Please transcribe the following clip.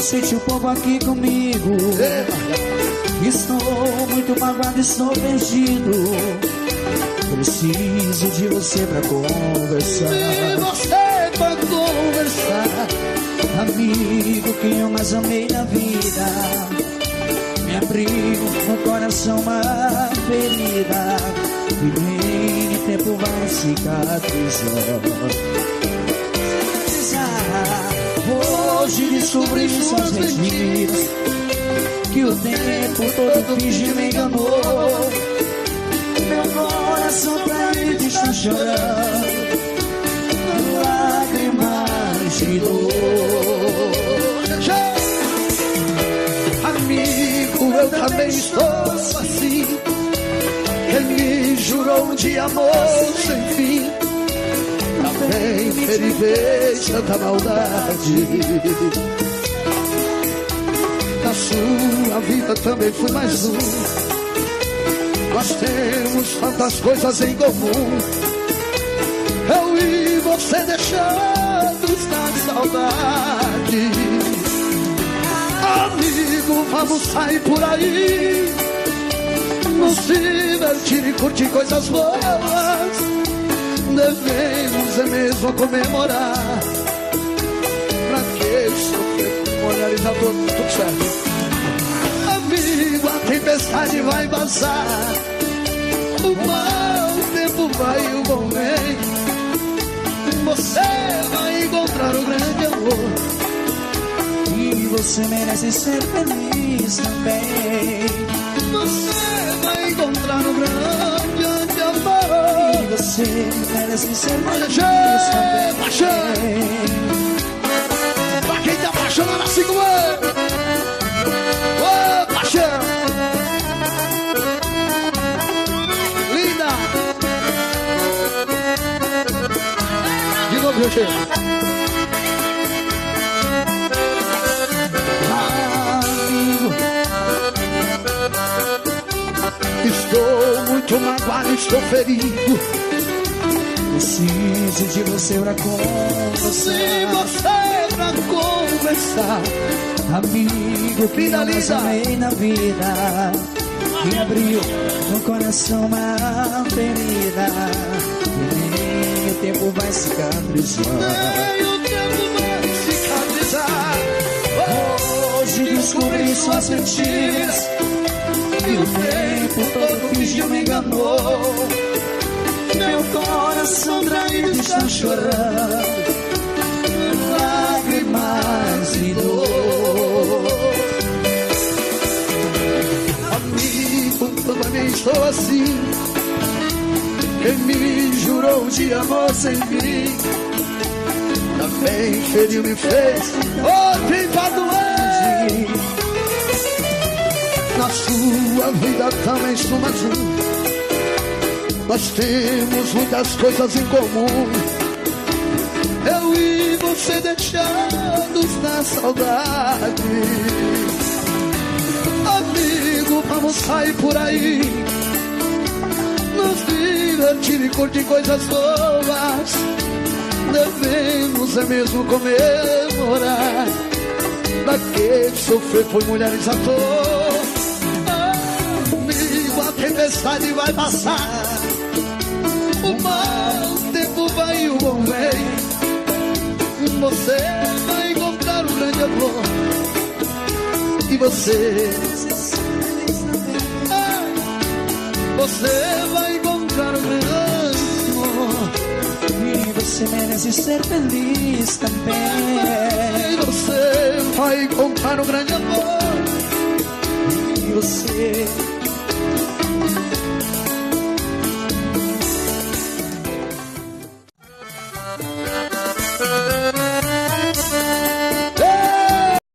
sente um pouco aqui comigo. Estou muito magoado, estou perdido. Preciso de você pra conversar. De você pra conversar. Amigo, quem eu mais amei na vida, me abriu no coração uma ferida e nem o tempo vai cicatrizar. Hoje descobri suas mentiras, que o tempo todo finge me enganou. Meu coração traído está chorando, lágrimas de dor. Amigo, eu também estou assim. Ele me jurou de amor sem fim. Também ele fez tanta maldade. Na sua vida também fui mais um. Nós temos tantas coisas em comum. Eu e você deixados na saudade. Amigo, vamos sair por aí, nos divertir e curtir coisas boas. Devemos é mesmo comemorar. Pra que sofrer com olhares a dor? Tudo certo. Amigo, a tempestade vai passar, o mau tempo vai e o bom vem. Você vai encontrar o grande amor, e você merece ser feliz também. Você vai encontrar o grande amor, E você merece ser feliz também. paixão. Pra quem tá apaixonado assim como eu. Ô, paixão. Linda. De novo, meu cheiro. Estou muito magoado, estou ferido. Preciso de você pra Se conversar. você pra conversar. Amigo, que Linda, eu mais linda. amei na vida, me abriu no coração uma ferida e nem o tempo vai cicatrizar. Nem o tempo vai cicatrizar. Hoje descobri suas mentiras, e o tempo todo fingiu me enganou. Meu coração traído está chorando, lágrimas de dor. Amigo, eu também estou assim. Quem me jurou de amor sem fim, também feriu, me fez ontem pra doer. Na sua vida também sou mais um. Nós temos muitas coisas em comum. Eu e você deixados na saudade. Amigo, vamos sair por aí, nos divertir e curtir coisas boas. Devemos é mesmo comemorar. Pra que sofrer por mulheres à toa? Amigo, a tempestade vai passar, o mau tempo vai e o bom vem. Você vai encontrar o grande amor, e você vai encontrar o grande amor, E você merece ser feliz também. e você vai encontrar o grande amor. E você